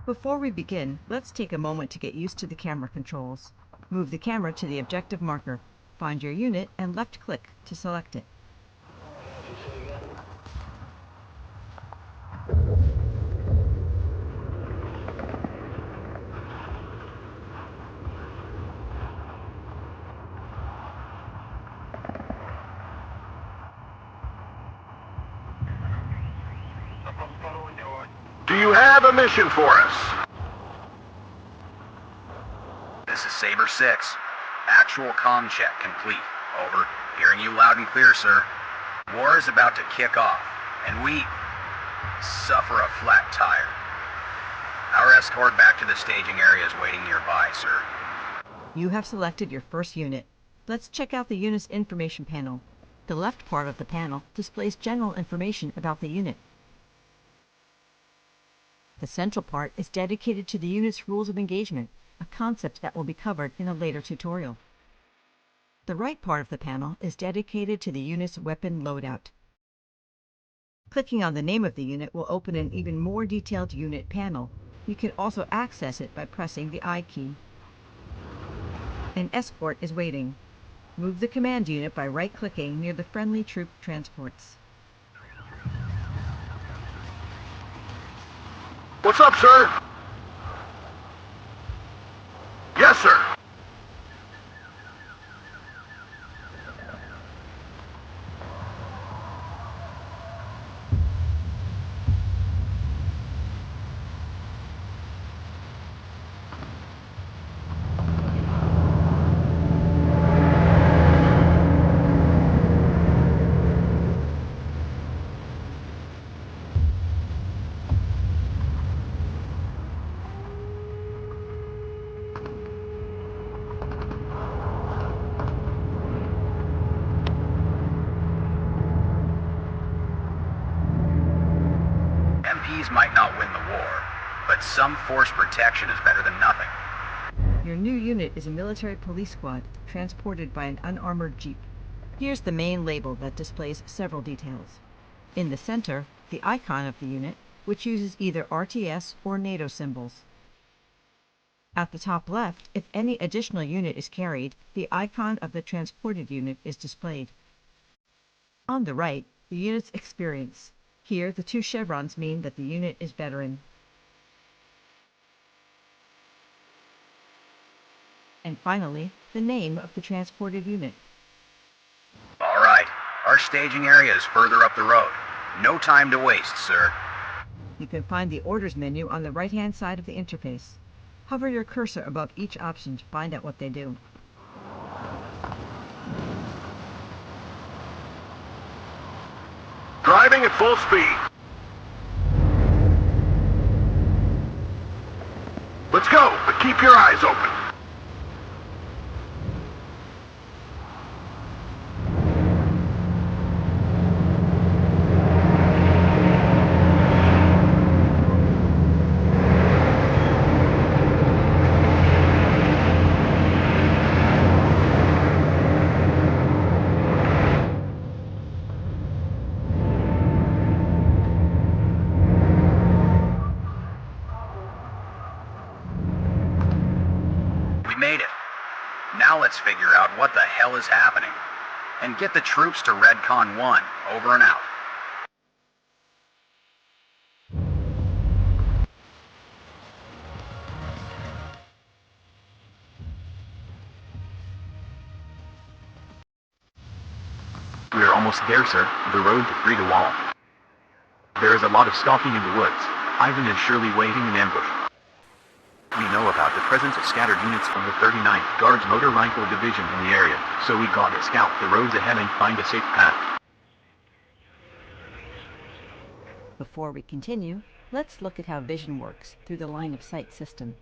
Before we begin, let's take a moment to get used to the camera controls. Move the camera to the objective marker, find your unit, and left-click to select it. Do you have a mission for us? This is Saber 6. Actual comm check complete. Over. Hearing you loud and clear, sir. War is about to kick off, and we suffer a flat tire. Our escort back to the staging area is waiting nearby, sir. You have selected your first unit. Let's check out the unit's information panel. The left part of the panel displays general information about the unit. The central part is dedicated to the unit's rules of engagement, a concept that will be covered in a later tutorial. The right part of the panel is dedicated to the unit's weapon loadout. Clicking on the name of the unit will open an even more detailed unit panel. You can also access it by pressing the I key. An escort is waiting. Move the command unit by right-clicking near the friendly troop transports. What's up, sir? Yes, sir. MPs might not win the war, but some force protection is better than nothing. Your new unit is a military police squad, transported by an unarmored jeep. Here's the main label that displays several details. In the center, the icon of the unit, which uses either RTS or NATO symbols. At the top left, if any additional unit is carried, the icon of the transported unit is displayed. On the right, the unit's experience. Here, the two chevrons mean that the unit is veteran. And finally, the name of the transported unit. All right. Our staging area is further up the road. No time to waste, sir. You can find the orders menu on the right-hand side of the interface. Hover your cursor above each option to find out what they do. Driving at full speed. Let's go, but keep your eyes open. Now let's figure out what the hell is happening. And get the troops to Recon 1. Over and out. We are almost there, sir. The road to free the wall. There is a lot of stalking in the woods. Ivan is surely waiting in ambush. We know about the presence of scattered units from the 39th Guards Motor Rifle Division in the area, so we gotta scout the roads ahead and find a safe path. Before we continue, let's look at how vision works through the line of sight system.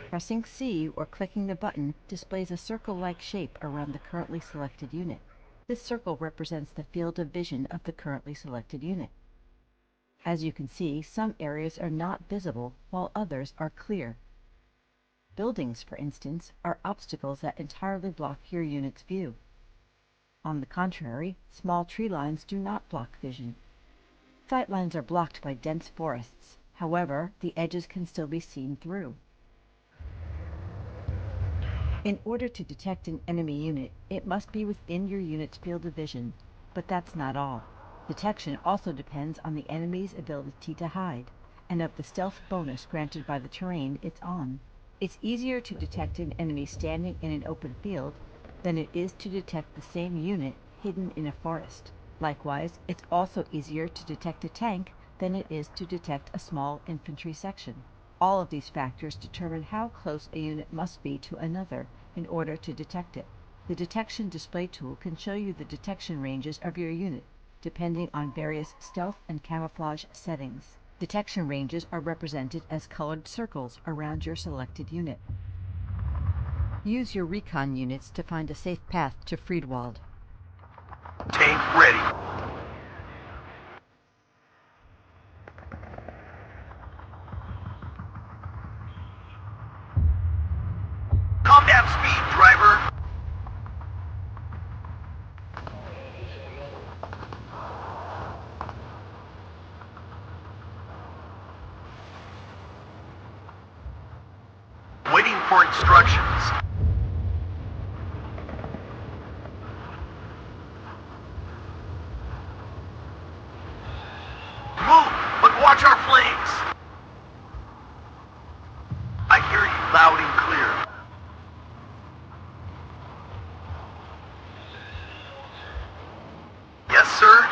Pressing C or clicking the button displays a circle-like shape around the currently selected unit. This circle represents the field of vision of the currently selected unit. As you can see, some areas are not visible while others are clear. Buildings, for instance, are obstacles that entirely block your unit's view. On the contrary, small tree lines do not block vision. Sight lines are blocked by dense forests. However, the edges can still be seen through. In order to detect an enemy unit, it must be within your unit's field of vision, but that's not all. Detection also depends on the enemy's ability to hide, and of the stealth bonus granted by the terrain it's on. It's easier to detect an enemy standing in an open field than it is to detect the same unit hidden in a forest. Likewise, it's also easier to detect a tank than it is to detect a small infantry section. All of these factors determine how close a unit must be to another in order to detect it. The detection display tool can show you the detection ranges of your unit, depending on various stealth and camouflage settings. Detection ranges are represented as colored circles around your selected unit. Use your Recon units to find a safe path to Friedwald. Tank ready. Combat speed, driver. Waiting for instructions. Move, but watch our flanks. I hear you loud and clear. Yes, sir.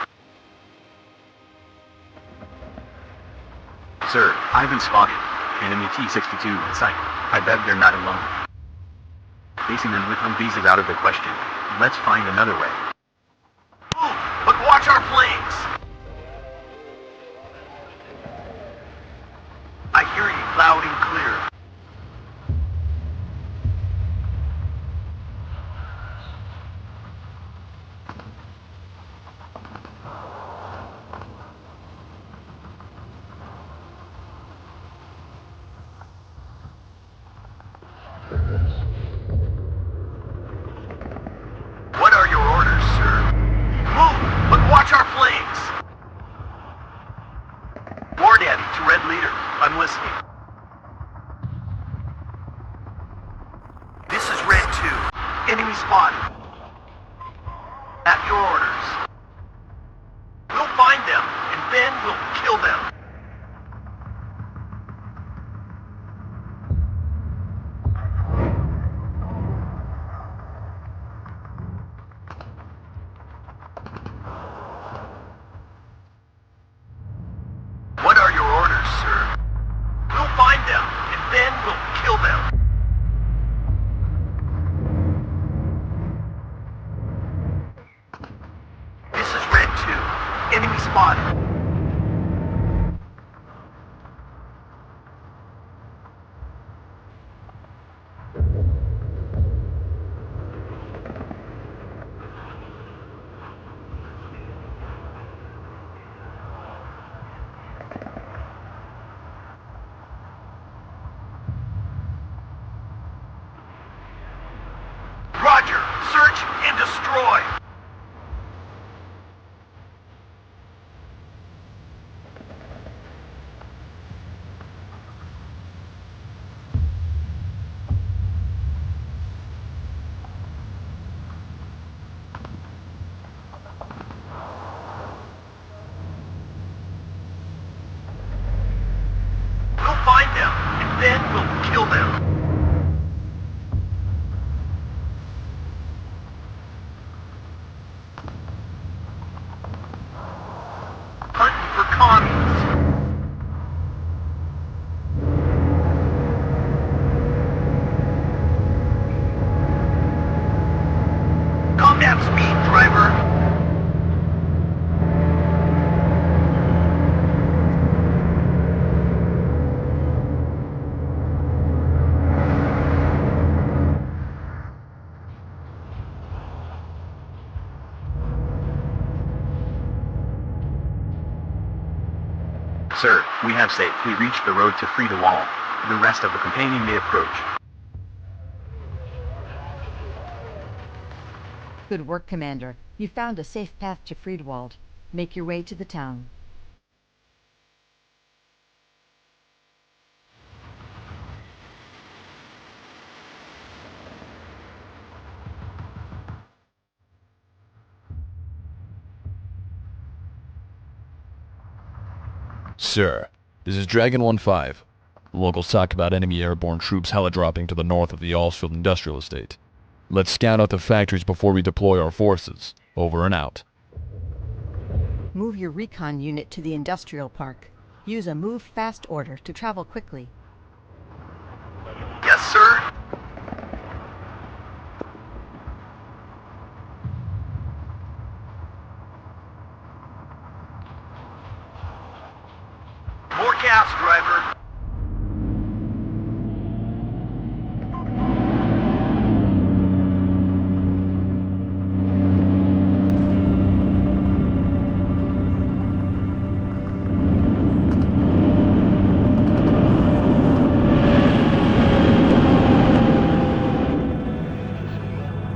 Sir, I've been spotted. Enemy T-62 in sight. I bet they're not alone. Facing them with Humvees is out of the question. Let's find another way. Move, but watch our flanks. I hear you loud and clear. What are your orders, sir? Move, but watch our flanks. War Daddy to Red Leader. I'm listening. This is Red 2. Enemy spotted. At your orders. We'll find them, and then we'll kill them. What are your orders, sir? We'll find them, and then we'll kill them. This is Red 2. Enemy spotted. Roger, search and destroy. We'll find them, and then we'll kill them. Hunting for commies. Combat speed, driver. Sir, we have safely reached the road to Friedwald. The rest of the companion may approach. Good work, Commander. You found a safe path to Friedwald. Make your way to the town. Sir, this is Dragon 1-5. Locals talk about enemy airborne troops heli-dropping to the north of the Allsfield Industrial Estate. Let's scout out the factories before we deploy our forces. Over and out. Move your Recon unit to the industrial park. Use a move fast order to travel quickly. Yes, sir. More gas, driver.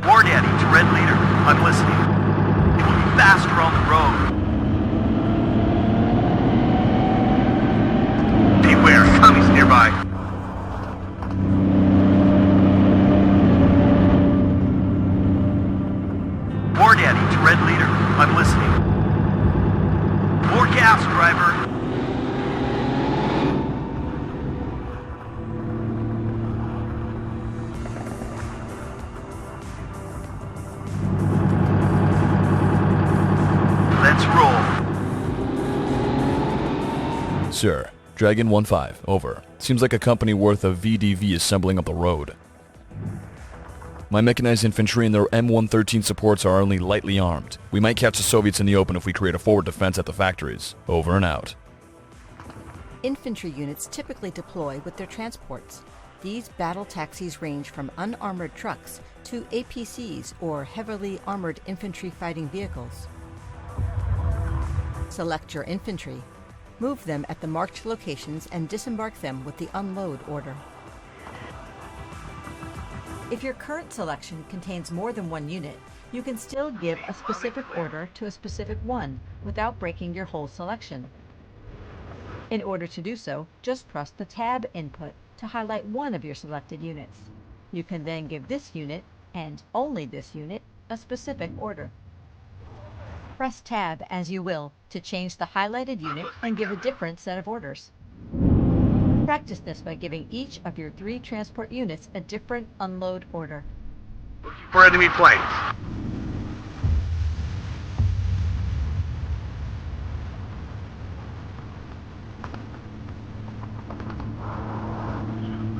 War Daddy to Red Leader. I'm listening. It will be faster on the road. Beware, commies nearby. War Daddy to Red Leader. I'm listening. More gas, driver. Let's roll. Sir, Dragon 1-5, over. Seems like a company worth of VDV is assembling up the road. My mechanized infantry and their M113 supports are only lightly armed. We might catch the Soviets in the open if we create a forward defense at the factories. Over and out. Infantry units typically deploy with their transports. These battle taxis range from unarmored trucks to APCs or heavily armored infantry fighting vehicles. Select your infantry. Move them at the marked locations and disembark them with the unload order. If your current selection contains more than one unit, you can still give a specific order to a specific one without breaking your whole selection. In order to do so, just press the Tab input to highlight one of your selected units. You can then give this unit, and only this unit, a specific order. Press Tab as you will to change the highlighted unit and give a different set of orders. Practice this by giving each of your 3 transport units a different unload order. For enemy planes.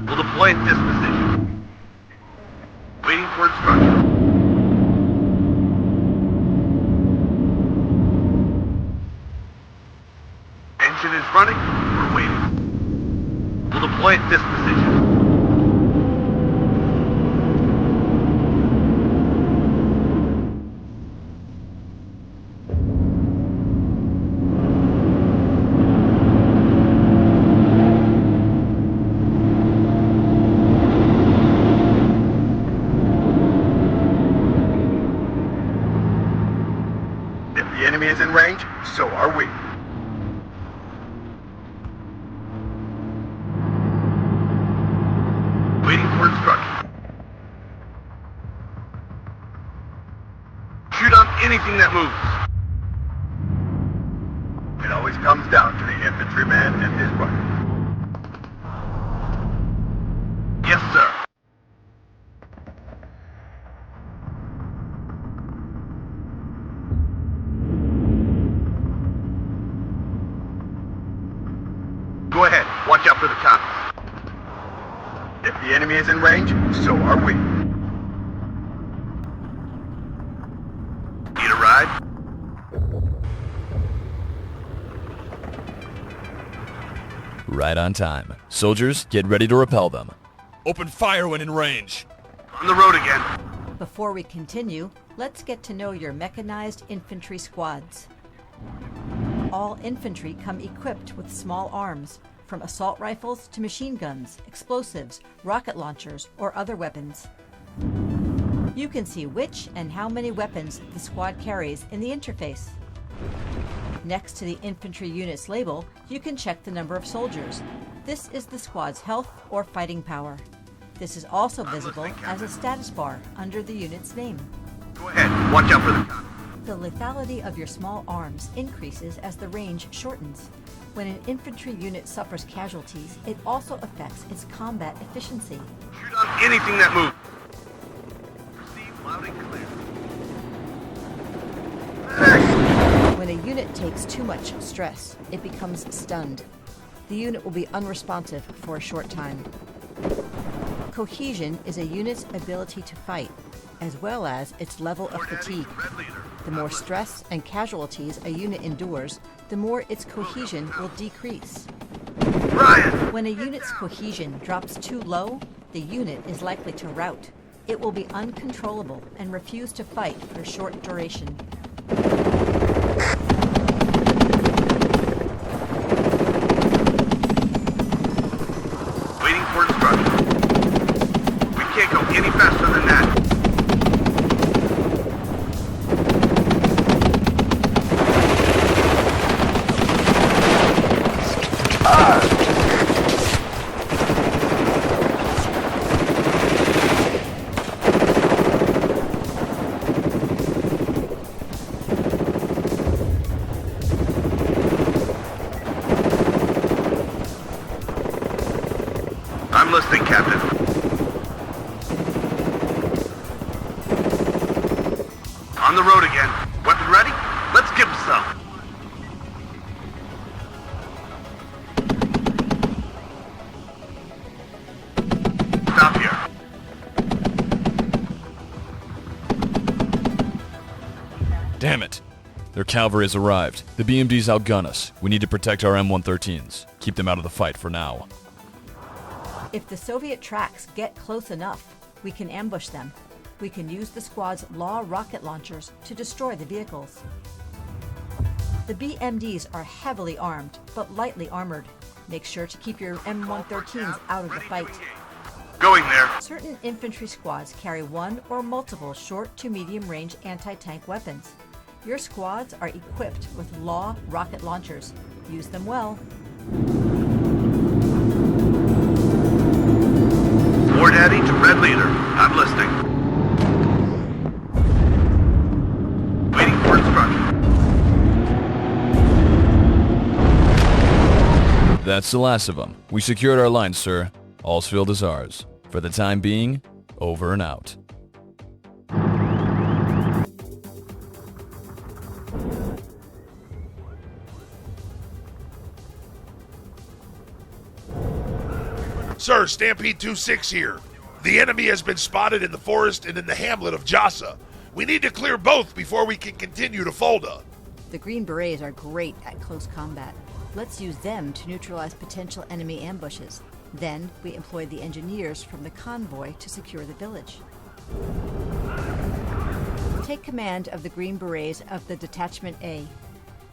We'll deploy at this position. Waiting for instruction. Engine is running. We're waiting. We'll deploy at this position. If the enemy is in range, so are we. Waiting for instruction. Shoot on anything that moves. It always comes down to the infantryman and his rifle. Yes, sir. Go ahead. Watch out for the commies. If the enemy is in range, so are we. Need a ride? Right on time. Soldiers, get ready to repel them. Open fire when in range. On the road again. Before we continue, let's get to know your mechanized infantry squads. All infantry come equipped with small arms, from assault rifles to machine guns, explosives, rocket launchers, or other weapons. You can see which and how many weapons the squad carries in the interface. Next to the infantry unit's label, you can check the number of soldiers. This is the squad's health or fighting power. This is also visible as a status bar under the unit's name. Go ahead. Watch out for the commies. The lethality of your small arms increases as the range shortens. When an infantry unit suffers casualties, it also affects its combat efficiency. Shoot on anything that moves. Proceed loud and clear. When a unit takes too much stress, it becomes stunned. The unit will be unresponsive for a short time. Cohesion is a unit's ability to fight, as well as its level of fatigue. The more stress and casualties a unit endures, the more its cohesion will decrease. Ryan! When a unit's cohesion drops too low, the unit is likely to rout. It will be uncontrollable and refuse to fight for a short duration. Waiting for instructions. We can't go any faster than that. I'm listening, Captain. On the road again. Weapon ready? Let's give them some. Stop here. Damn it. Their cavalry has arrived. The BMDs outgun us. We need to protect our M113s. Keep them out of the fight for now. If the Soviet tracks get close enough, we can ambush them. We can use the squad's Law rocket launchers to destroy the vehicles. The BMDs are heavily armed, but lightly armored. Make sure to keep your M113s out of the fight. Going there. Certain infantry squads carry one or multiple short to medium range anti-tank weapons. Your squads are equipped with Law rocket launchers. Use them well. War Daddy to Red Leader. I'm listening. Waiting for instruction. That's the last of them. We secured our lines, sir. All's field is ours. For the time being, over and out. Sir, Stampede 2-6 here. The enemy has been spotted in the forest and in the hamlet of Jassa. We need to clear both before we can continue to Fulda. The Green Berets are great at close combat. Let's use them to neutralize potential enemy ambushes. Then we employ the engineers from the convoy to secure the village. Take command of the Green Berets of the Detachment A.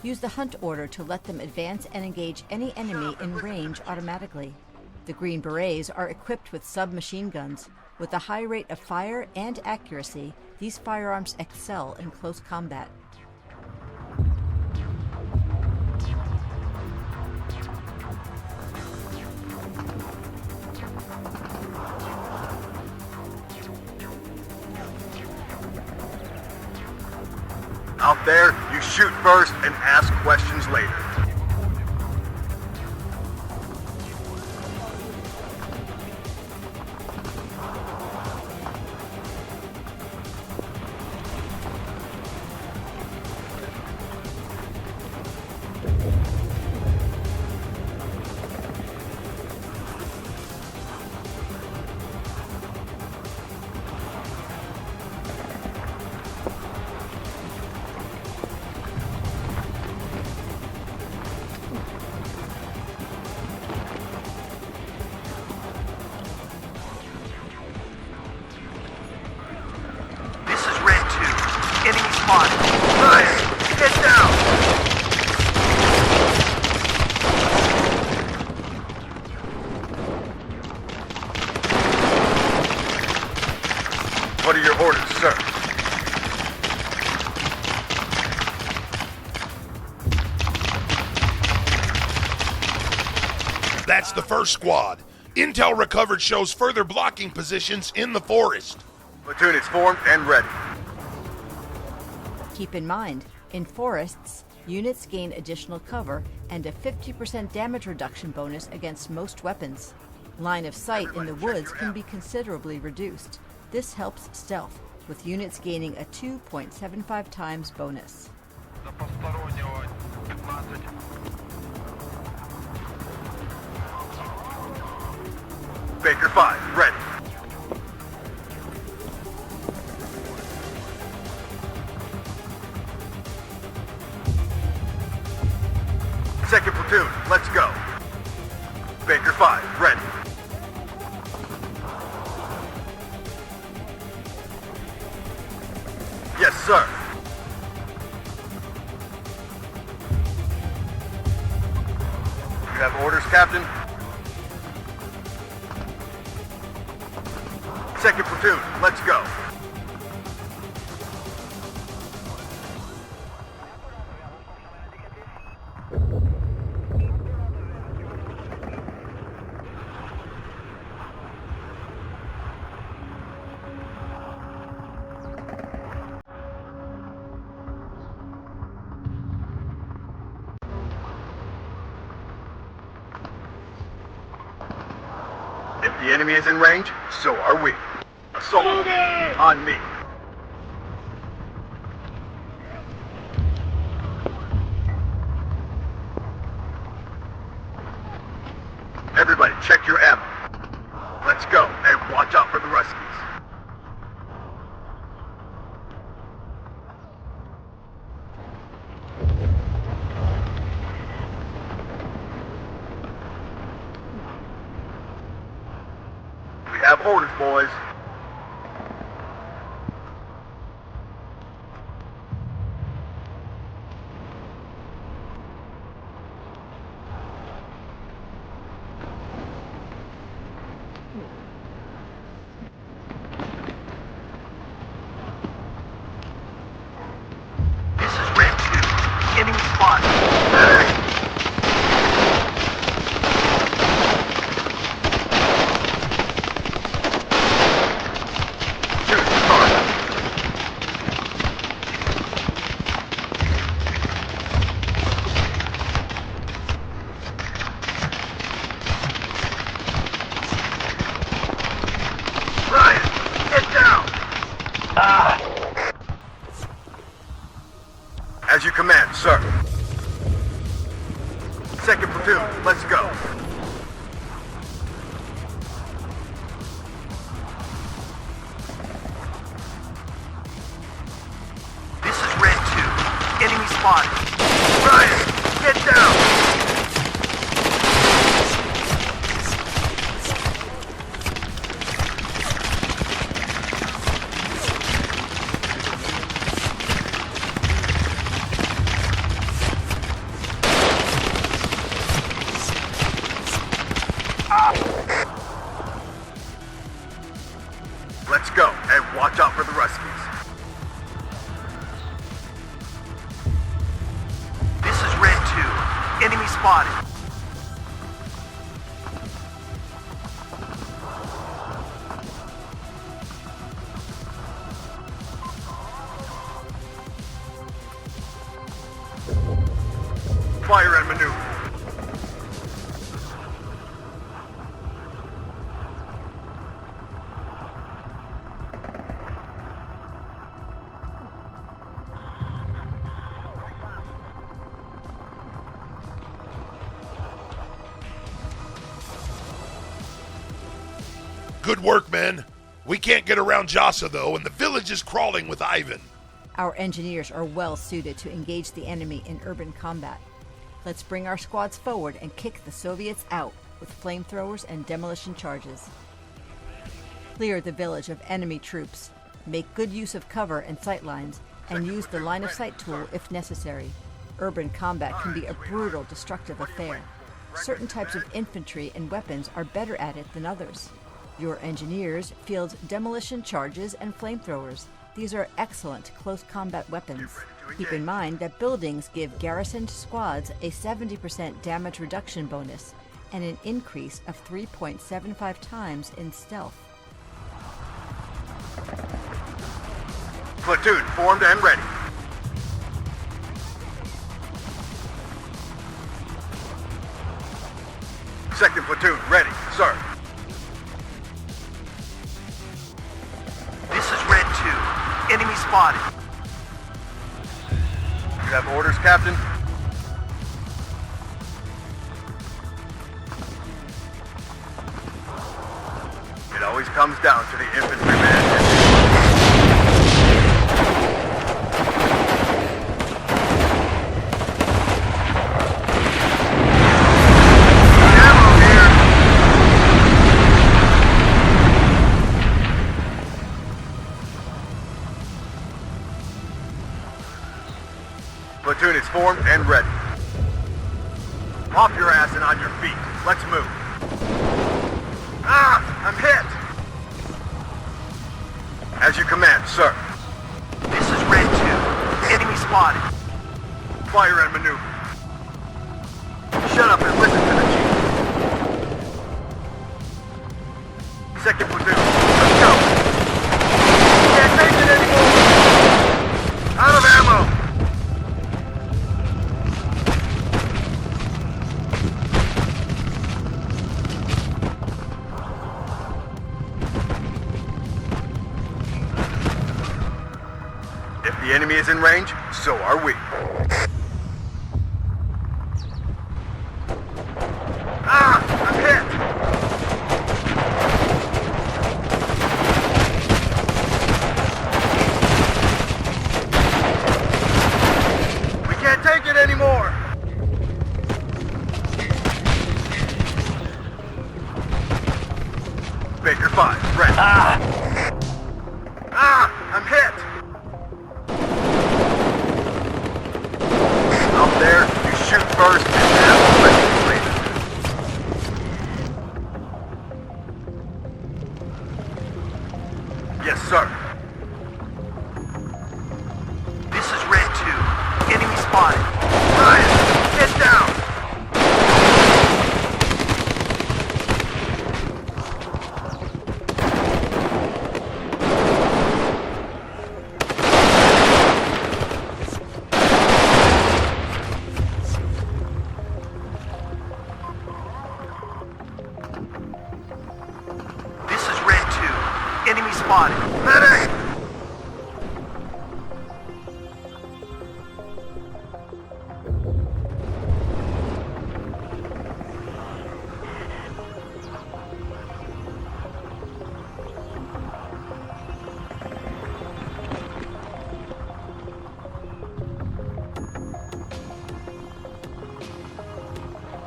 Use the hunt order to let them advance and engage any enemy in range automatically. The Green Berets are equipped with submachine guns. With a high rate of fire and accuracy, these firearms excel in close combat. Out there, you shoot first and ask questions later. Ryan, get down! What are your orders, sir? That's the first squad. Intel recovered shows further blocking positions in the forest. Platoon is formed and ready. Keep in mind, in forests, Units gain additional cover and a 50% damage reduction bonus against most weapons. Line of sight in the woods can be considerably reduced. This helps stealth, with units gaining a 2.75 times bonus. Baker 5, ready. Second platoon, let's go. Baker 5, ready. Yes, sir. You have orders, Captain? Second platoon, let's go. If the enemy is in range, so are we. Assault on me. Everybody, check your ammo. Let's go, and watch out for the Ruskies. We have orders, boys. This is Red 2. Enemy spotted. Shoot, target. Ryan, get down! As you command, sir. Second platoon, let's go. This is Red 2. Enemy spotted. Ryan, get down! Let's go, and watch out for the Ruskies. This is Red 2. Enemy spotted. Fire and maneuver. Good work, men. We can't get around Jassa, though, and the village is crawling with Ivan. Our engineers are well suited to engage the enemy in urban combat. Let's bring our squads forward and kick the Soviets out with flamethrowers and demolition charges. Clear the village of enemy troops, make good use of cover and sight lines, and use the line of sight tool if necessary. Urban combat can be a brutal, destructive affair. Certain types of infantry and weapons are better at it than others. Your engineers field demolition charges and flamethrowers. These are excellent close combat weapons. Keep in mind that buildings give garrisoned squads a 70% damage reduction bonus and an increase of 3.75 times in stealth. Platoon formed and ready. Second platoon, ready, sir. This is Red 2. Enemy spotted. You have orders, Captain? It always comes down to the infantry man. Platoon is formed and ready. Off your ass and on your feet. Let's move. Ah! I'm hit! As you command, sir. This is Red 2. Enemy spotted. Fire and maneuver. Shut up and listen to the chief. Second platoon, let's go. Can't take it anymore. Out of ammo. The enemy is in range, so are we. Ah! I'm hit! We can't take it anymore! Baker 5, ready. I'm hit! Up there, you shoot first and ask questions later. Yes, sir. This is Red 2. Enemy spotted. Ryan, get down! Enemy spotted. Medic!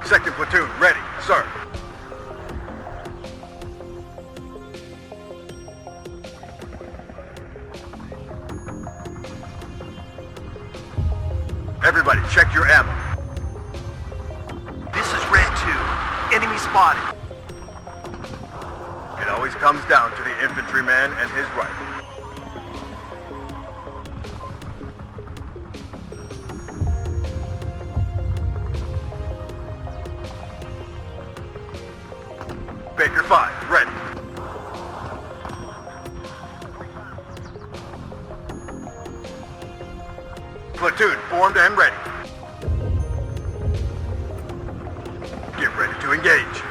Second platoon, ready, sir. Everybody, check your ammo. This is Red 2. Enemy spotted. It always comes down to the infantryman and his rifle. Baker 5, ready. Platoon formed and ready. Get ready to engage.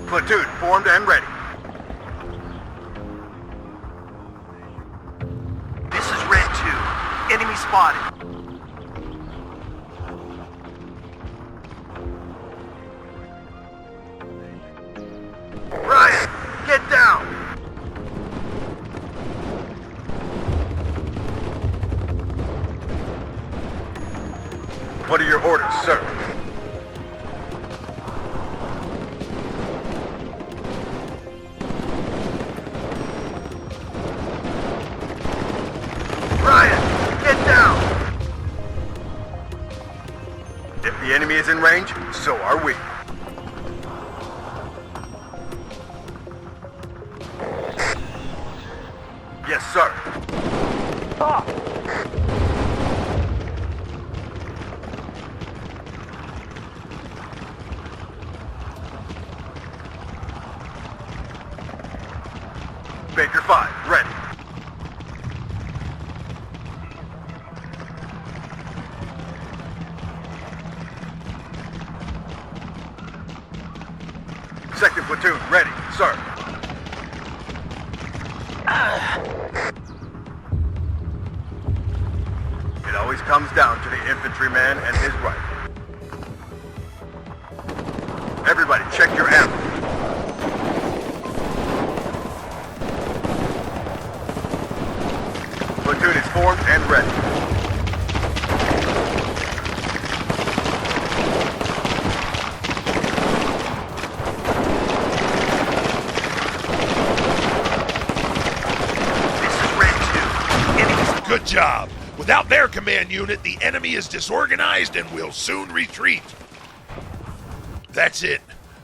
Platoon formed and ready. This is Red 2. Enemy spotted. Ryan, get down! What are your orders, sir? Ryan, get down! If the enemy is in range, so are we. Yes, sir. Baker 5, ready. Second platoon, ready, sir. It always comes down to the infantryman and his rifle. Everybody, check your ammo. Platoon is formed and ready. Good job. Without their command unit, the enemy is disorganized and will soon retreat. That's it.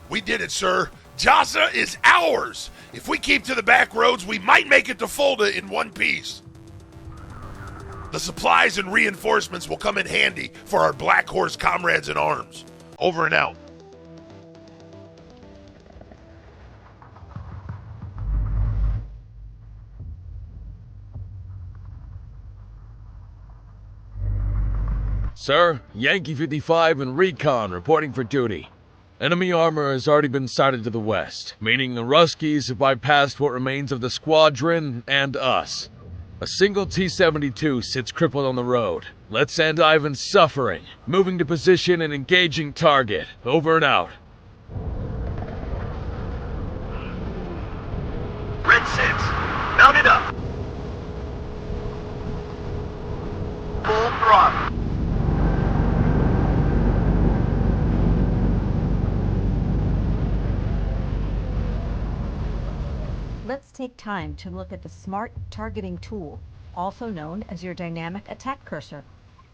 We did it, sir. Jasa is ours. If we keep to the back roads, we might make it to Fulda in one piece. The supplies and reinforcements will come in handy for our Black Horse comrades in arms. Over and out. Sir, Yankee 55 and Recon reporting for duty. Enemy armor has already been sighted to the west, meaning the Ruskies have bypassed what remains of the squadron and us. A single T-72 sits crippled on the road. Let's end Ivan's suffering. Moving to position and engaging target. Over and out. Red 6, mount it up. Full throttle. Let's take time to look at the SMART targeting tool, also known as your dynamic attack cursor.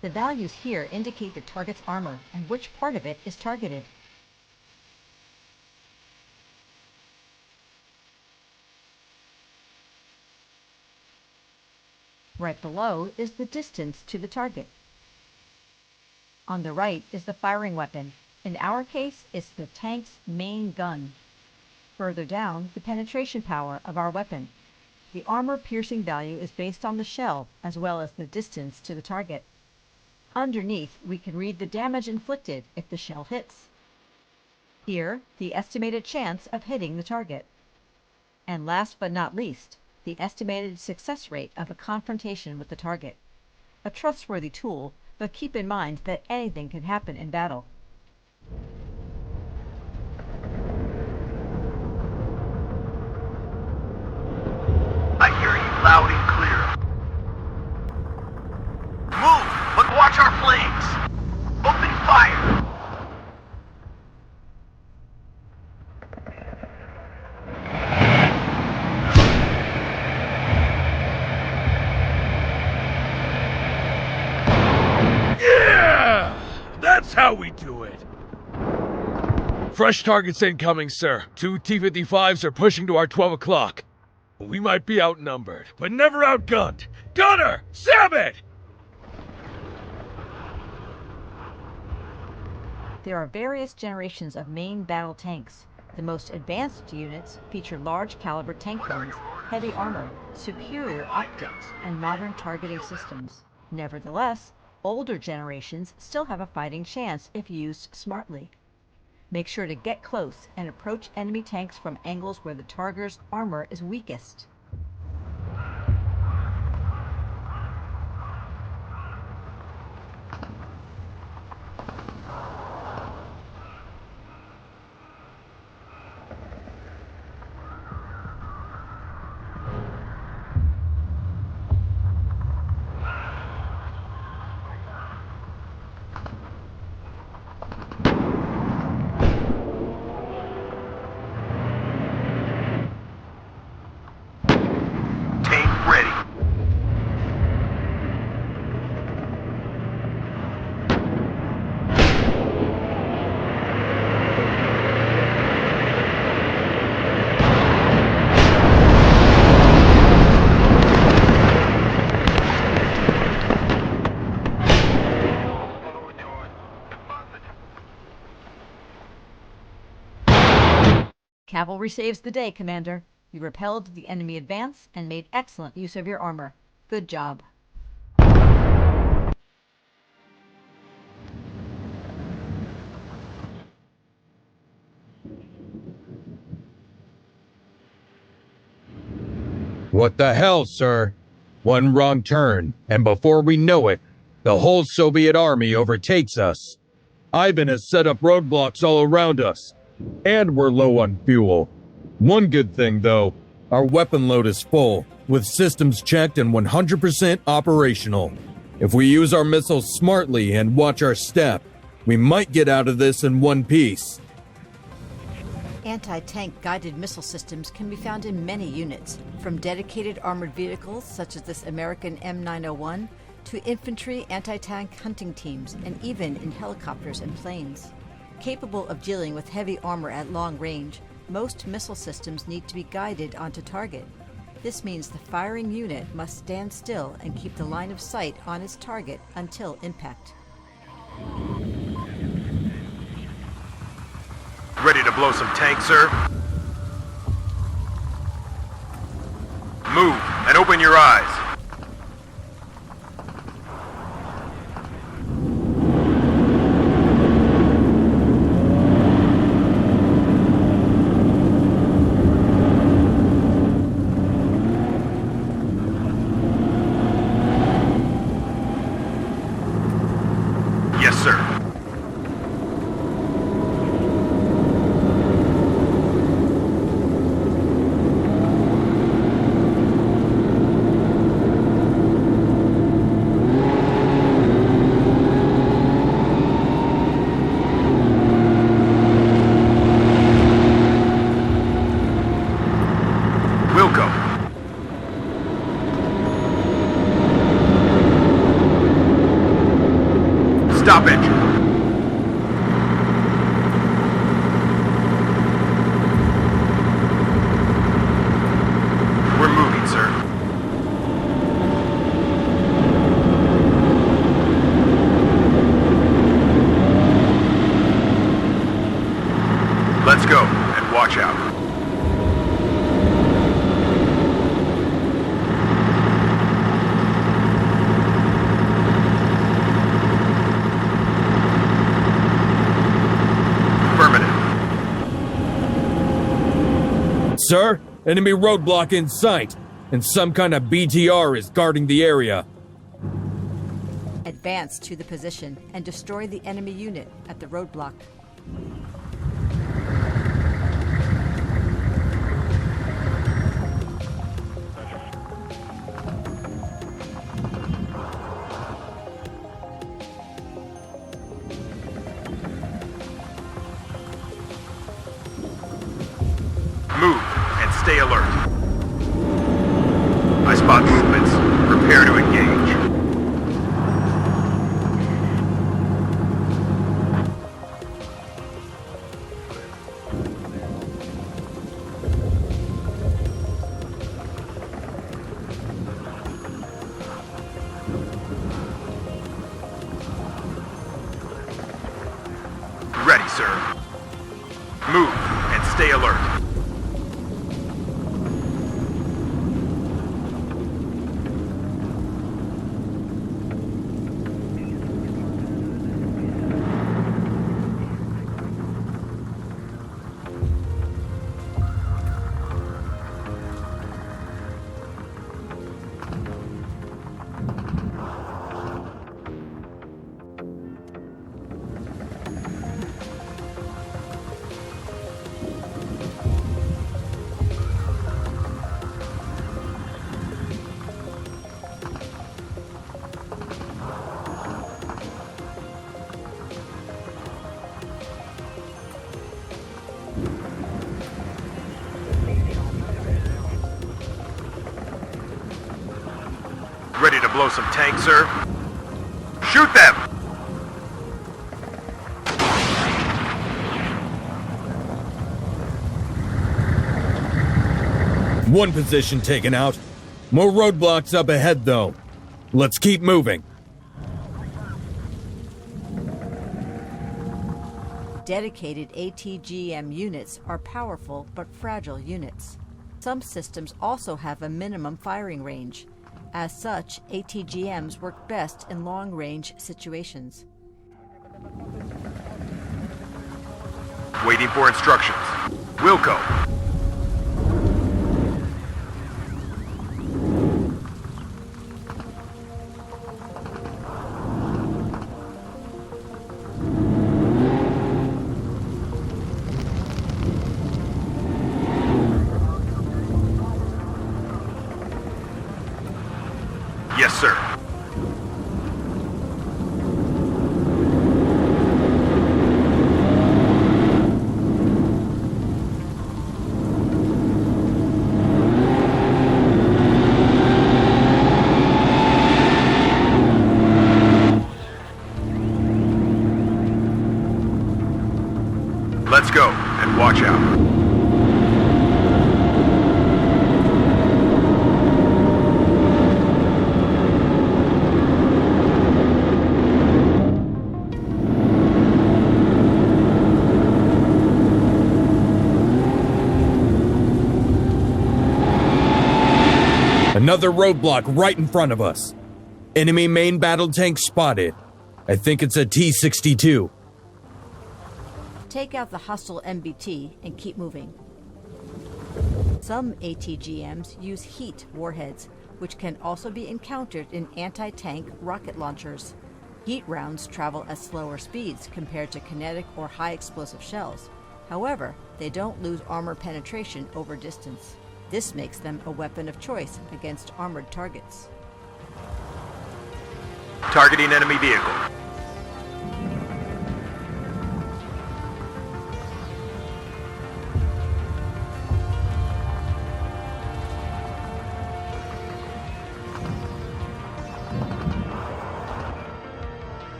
The values here indicate the target's armor and which part of it is targeted. Right below is the distance to the target. On the right is the firing weapon. In our case, it's the tank's main gun. Further down, the penetration power of our weapon. The armor-piercing value is based on the shell, as well as the distance to the target. Underneath, we can read the damage inflicted if the shell hits. Here, the estimated chance of hitting the target. And last but not least, the estimated success rate of a confrontation with the target. A trustworthy tool, but keep in mind that anything can happen in battle. I hear you loud and clear. Move, but watch our flanks. Open fire. Yeah! That's how we do it! Fresh targets incoming, sir. 2 T-55s are pushing to our 12 o'clock. We might be outnumbered, but never outgunned. Gunner! Sam it! There are various generations of main battle tanks. The most advanced units feature large caliber tank guns, heavy armor, superior optics, and modern targeting systems. Nevertheless, older generations still have a fighting chance if used smartly. Make sure to get close and approach enemy tanks from angles where the target's armor is weakest. Tank ready. Cavalry saves the day, Commander. You repelled the enemy advance and made excellent use of your armor. Good job. What the hell, sir? One wrong turn, and before we know it, the whole Soviet army overtakes us. Ivan has set up roadblocks all around us, and we're low on fuel. One good thing, though, our weapon load is full, with systems checked and 100% operational. If we use our missiles smartly and watch our step, we might get out of this in one piece. Anti-tank guided missile systems can be found in many units, from dedicated armored vehicles such as this American M901 to infantry anti-tank hunting teams and even in helicopters and planes. Capable of dealing with heavy armor at long range, most missile systems need to be guided onto target. This means the firing unit must stand still and keep the line of sight on its target until impact. Ready to blow some tanks, sir? Move and open your eyes. Yes, sir. Stop engine. We're moving, sir. Let's go, and watch out. Sir, enemy roadblock in sight, and some kind of BTR is guarding the area. Advance to the position and destroy the enemy unit at the roadblock. Move and stay alert. I spot movements. Prepare to engage. Ready, sir. Move and stay alert. Ready to blow some tanks, sir? Shoot them! One position taken out. More roadblocks up ahead, though. Let's keep moving. Dedicated ATGM units are powerful but fragile units. Some systems also have a minimum firing range. As such, ATGMs work best in long-range situations. Waiting for instructions. Wilco. Let's go, and watch out. Another roadblock right in front of us. Enemy main battle tank spotted. I think it's a T-62. Take out the hostile MBT and keep moving. Some ATGMs use heat warheads, which can also be encountered in anti-tank rocket launchers. Heat rounds travel at slower speeds compared to kinetic or high explosive shells. However, they don't lose armor penetration over distance. This makes them a weapon of choice against armored targets. Targeting enemy vehicle.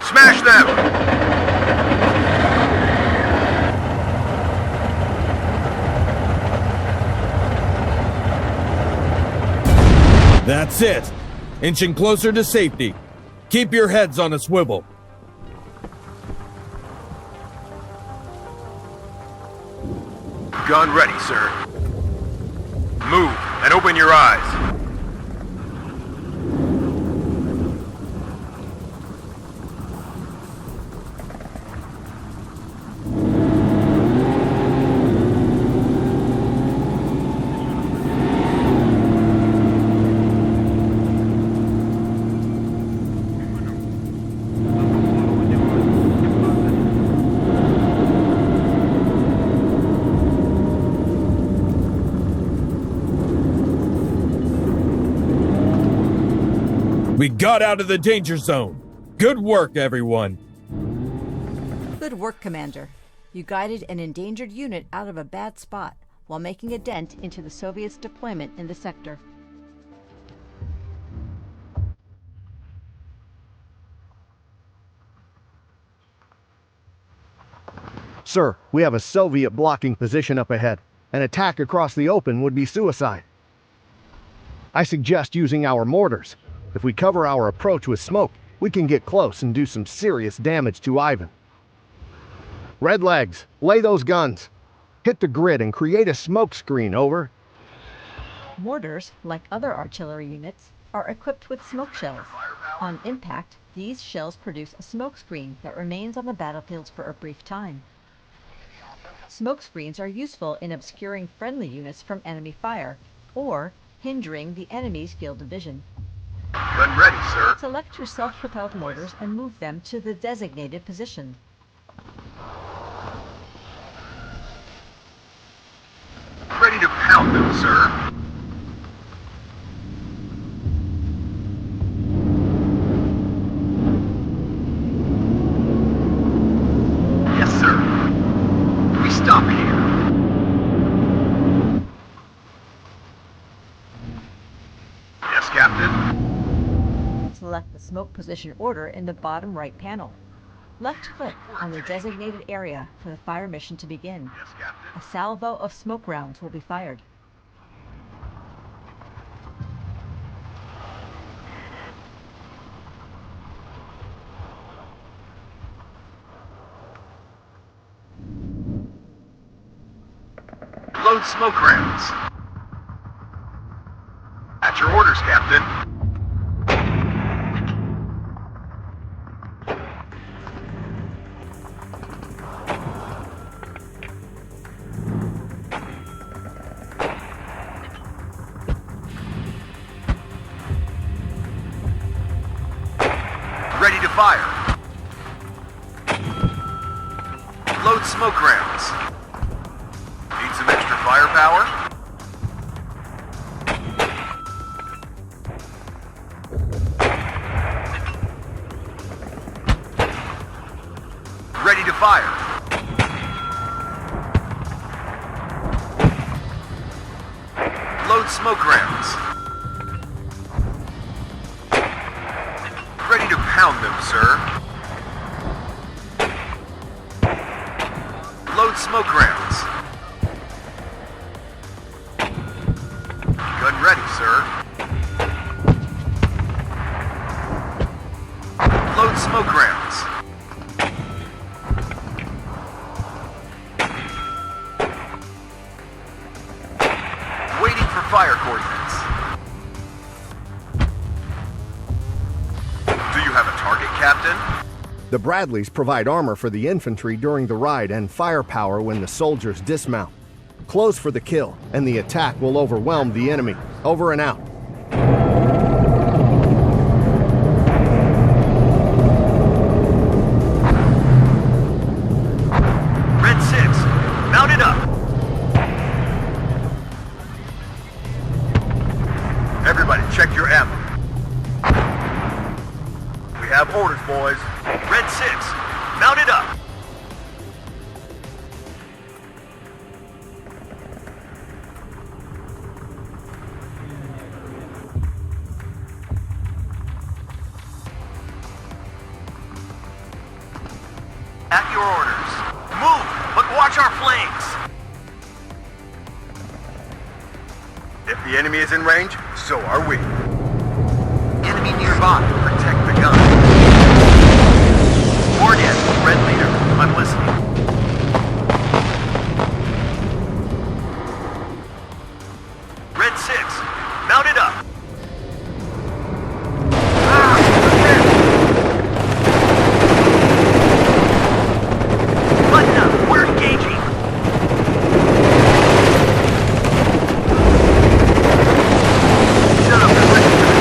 Smash them! That's it. Inching closer to safety. Keep your heads on a swivel. Gun ready, sir. Move and open your eyes. We got out of the danger zone. Good work, everyone. Good work, Commander. You guided an endangered unit out of a bad spot while making a dent into the Soviets' deployment in the sector. Sir, we have a Soviet blocking position up ahead. An attack across the open would be suicide. I suggest using our mortars. If we cover our approach with smoke, we can get close and do some serious damage to Ivan. Redlegs, lay those guns. Hit the grid and create a smoke screen, over. Mortars, like other artillery units, are equipped with smoke shells. On impact, these shells produce a smoke screen that remains on the battlefields for a brief time. Smoke screens are useful in obscuring friendly units from enemy fire, or hindering the enemy's field of vision. Gun ready, sir. Select your self-propelled mortars and move them to the designated position. Ready to pound them, sir. Yes, sir. We stop here. Yes, Captain. Select the smoke position order in the bottom right panel. Left-click on the designated area for the fire mission to begin. Yes, Captain. A salvo of smoke rounds will be fired. Load smoke rounds. At your orders, Captain. Ready to fire. Load smoke rounds. Need some extra firepower? Ready to fire. Load smoke rounds. Ready to pound them, sir. Load Load smoke rounds. Gun ready, sir. Load smoke rounds. Waiting for fire coordinates. Do you have a target, Captain? The Bradleys provide armor for the infantry during the ride and firepower when the soldiers dismount. Close for the kill, and the attack will overwhelm the enemy. Over and out. Red 6, mount it up. Everybody check your ammo. We have orders, boys. Red 6, mount it up. At your orders. Move, but watch our flanks. If the enemy is in range, so are we. Enemy nearby. Protect the gun. Warn it, Red Leader. I'm listening. Red 6, mount it up. Button up, we're engaging. Shut up and listen to me.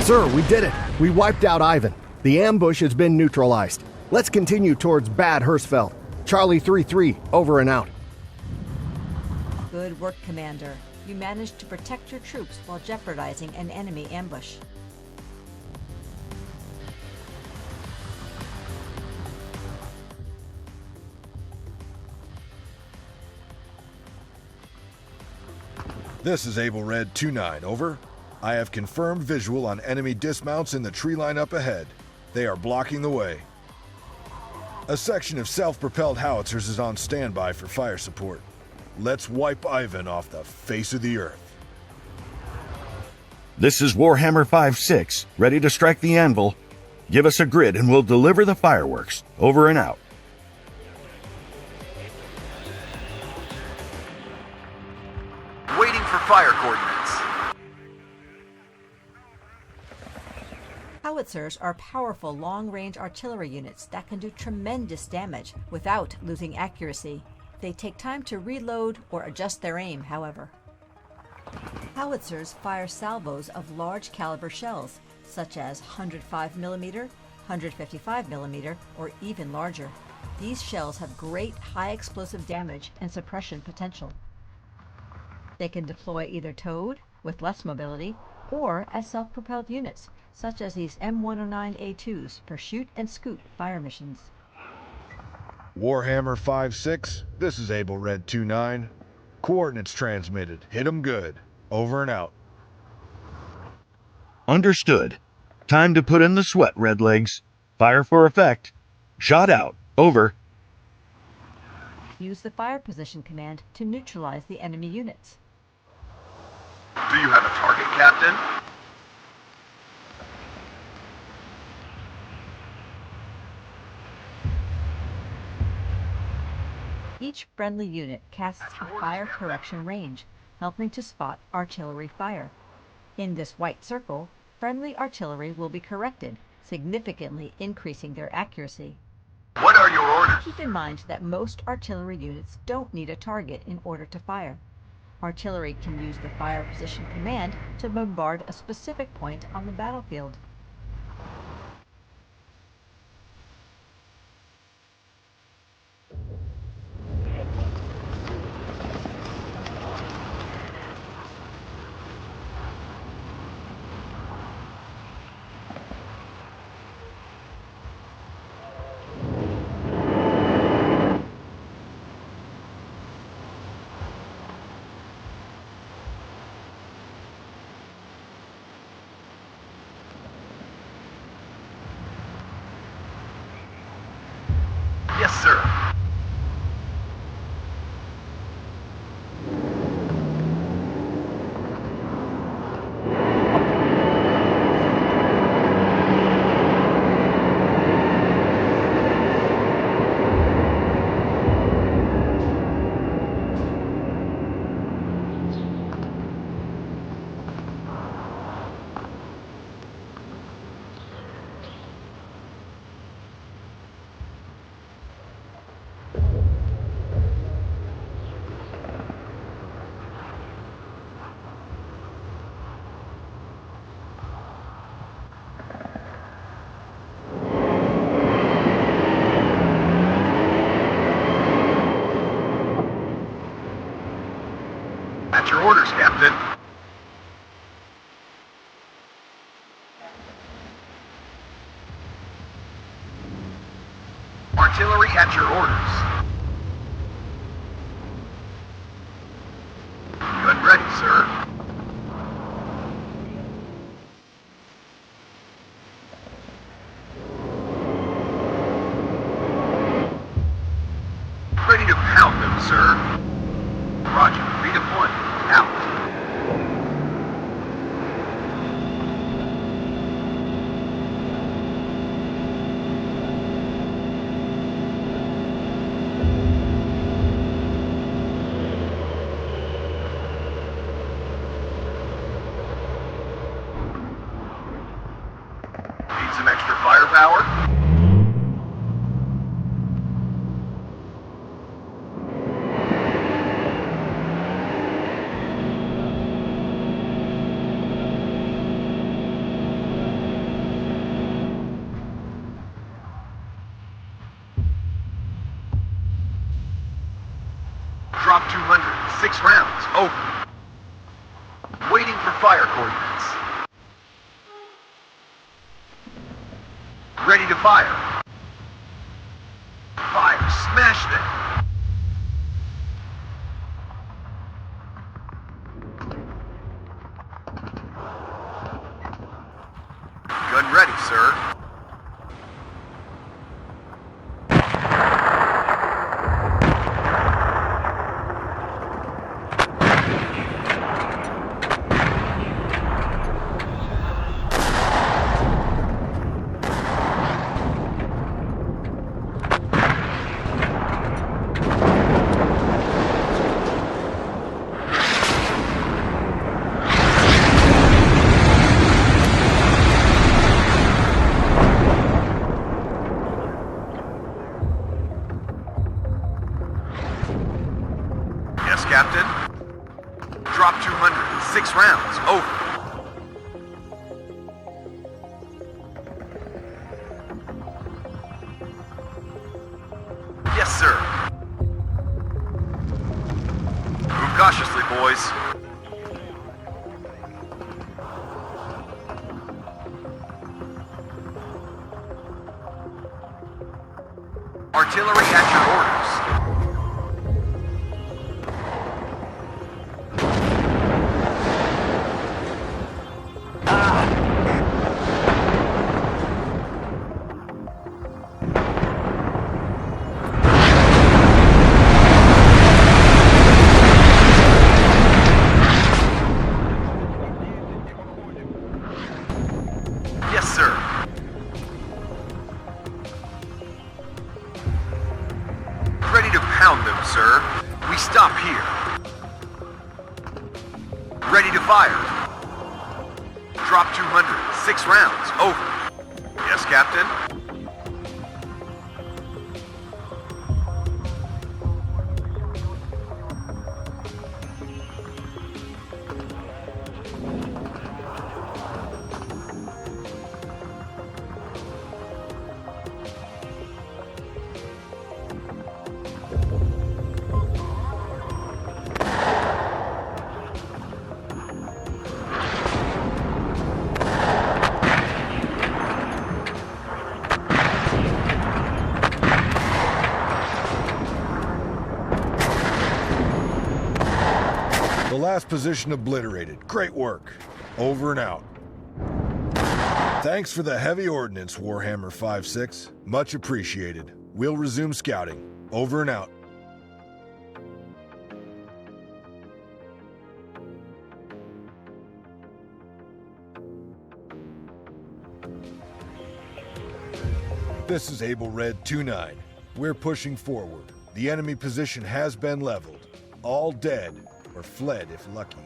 Sir, we did it. We wiped out Ivan. The ambush has been neutralized. Let's continue towards Bad Hersfeld. Charlie 3-3, over and out. Good work, Commander. You managed to protect your troops while jeopardizing an enemy ambush. This is Able Red 2-9, over. I have confirmed visual on enemy dismounts in the tree line up ahead. They are blocking the way. A section of self-propelled howitzers is on standby for fire support. Let's wipe Ivan off the face of the earth. This is Warhammer 5-6, ready to strike the anvil. Give us a grid and we'll deliver the fireworks. Over and out. Waiting for fire coordinates. Howitzers are powerful long-range artillery units that can do tremendous damage without losing accuracy. They take time to reload or adjust their aim, however. Howitzers fire salvos of large caliber shells, such as 105mm, 155mm, or even larger. These shells have great high explosive damage and suppression potential. They can deploy either towed, with less mobility, or as self-propelled units, such as these M109A2s for shoot and scoot fire missions. Warhammer 5-6, this is Able Red 2-9. Coordinates transmitted. Hit 'em good. Over and out. Understood. Time to put in the sweat, Redlegs. Fire for effect. Shot out. Over. Use the fire position command to neutralize the enemy units. Do you have a target, Captain? Each friendly unit casts a fire correction range, helping to spot artillery fire. In this white circle, friendly artillery will be corrected, significantly increasing their accuracy. What are your orders? Keep in mind that most artillery units don't need a target in order to fire. Artillery can use the fire position command to bombard a specific point on the battlefield. your orders, Captain. Artillery at your orders. Good, ready, sir. Ready to pound them, sir. Roger, redeployment. Out. Need some extra firepower? Drop 200, 6 rounds, over. Waiting for fire coordinates. Ready to fire. Fire, smash them. Gun ready, sir. Yes, Captain. Drop 200, 6 rounds, over. Yes, sir. Move cautiously, boys. Artillery at your orders. Yes, sir. Ready to pound them, sir. We stop here. Ready to fire. Drop 200, 6 rounds, over. Yes, Captain. The last position obliterated. Great work. Over and out. Thanks for the heavy ordnance, Warhammer 5-6. Much appreciated. We'll resume scouting. Over and out. This is Able Red 2-9. We're pushing forward. The enemy position has been leveled. All dead, or fled if lucky.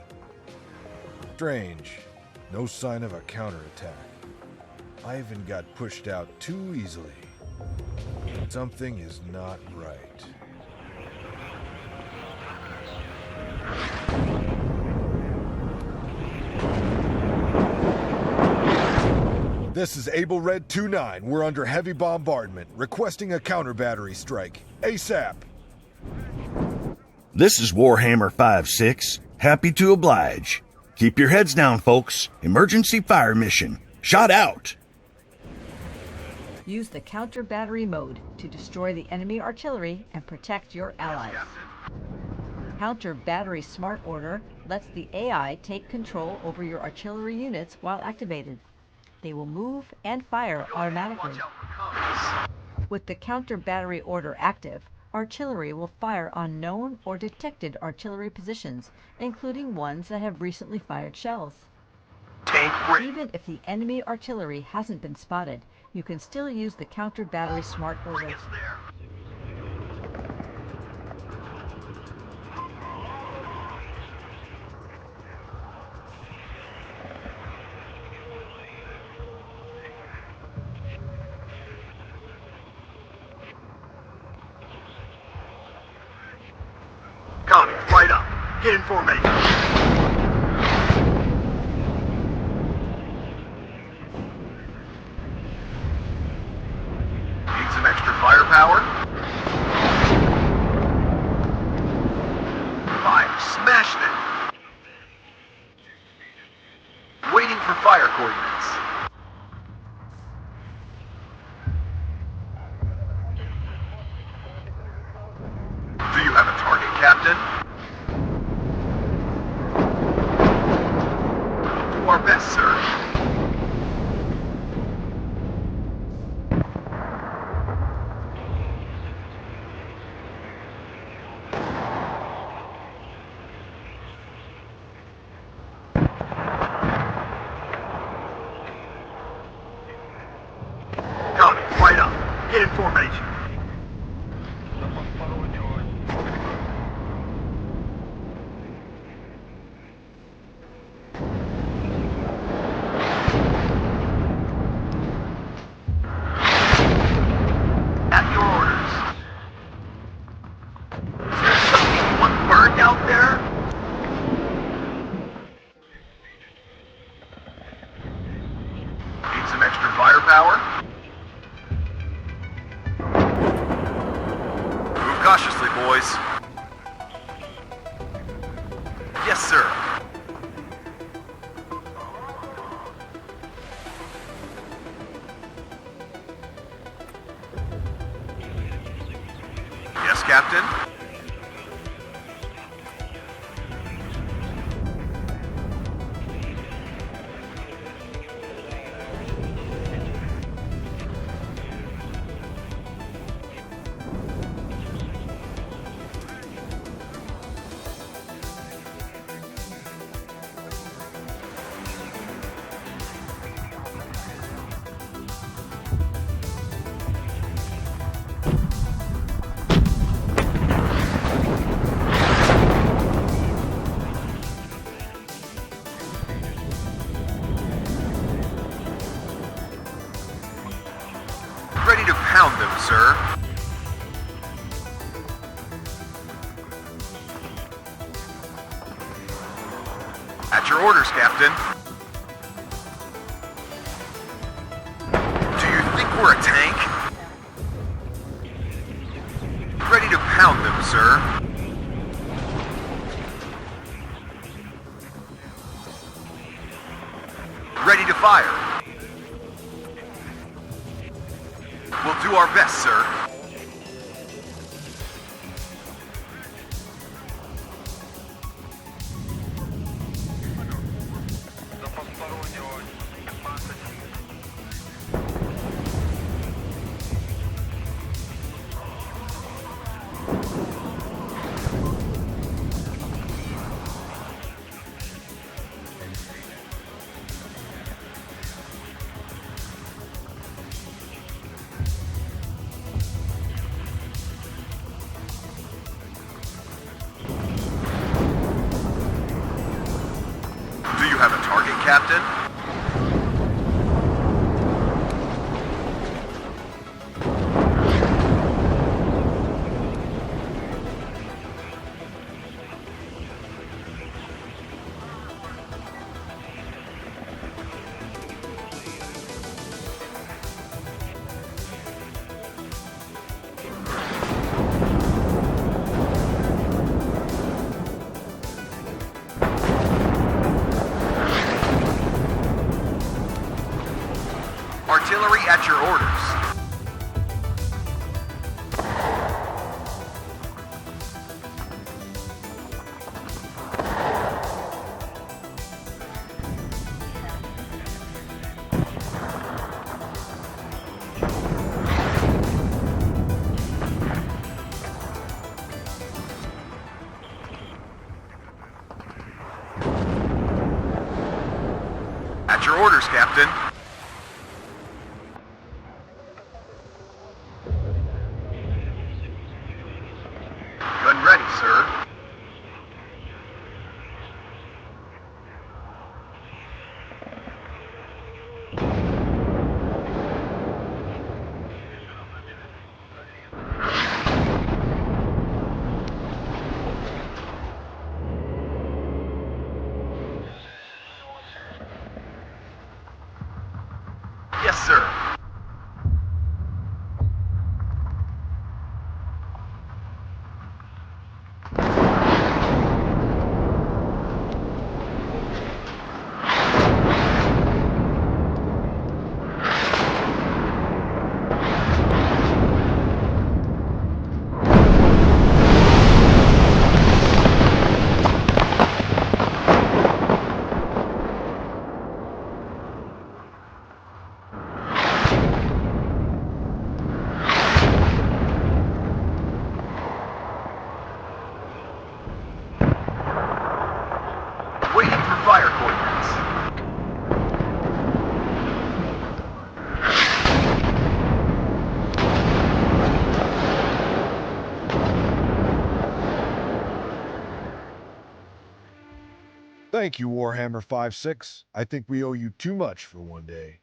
Strange. No sign of a counterattack. Ivan got pushed out too easily. Something is not right. This is Able Red 2-9. We're under heavy bombardment, requesting a counter battery strike. ASAP! This is Warhammer 5-6. Happy to oblige. Keep your heads down, folks. Emergency fire mission. Shot out. Use the counter battery mode to destroy the enemy artillery and protect your allies. Counter battery smart order lets the AI take control over your artillery units while activated. They will move and fire automatically. With the counter battery order active, artillery will fire on known or detected artillery positions, including ones that have recently fired shells. Even if the enemy artillery hasn't been spotted, you can still use the counter battery smart order. Copy, right up. Get in formation. Need some extra firepower? Fire, smashed it. Waiting for fire coordinates. Do you have a target, Captain? We'll do our best, sir. Copy, right up. Get in formation. At your orders. Is there someone burned out there? Need some extra firepower? Move cautiously, boys. Yes, sir. Yes, Captain? Ready to pound them, sir. At your orders, Captain. Do you think we're a tank? Ready to pound them, sir. Ready to fire. We'll do our best, sir. Do you have a target, Captain? Artillery at your orders. At your orders, Captain. Gun ready, sir. Yes, sir. Waiting for fire coordinates. Thank you, Warhammer 5/6. I think we owe you too much for one day.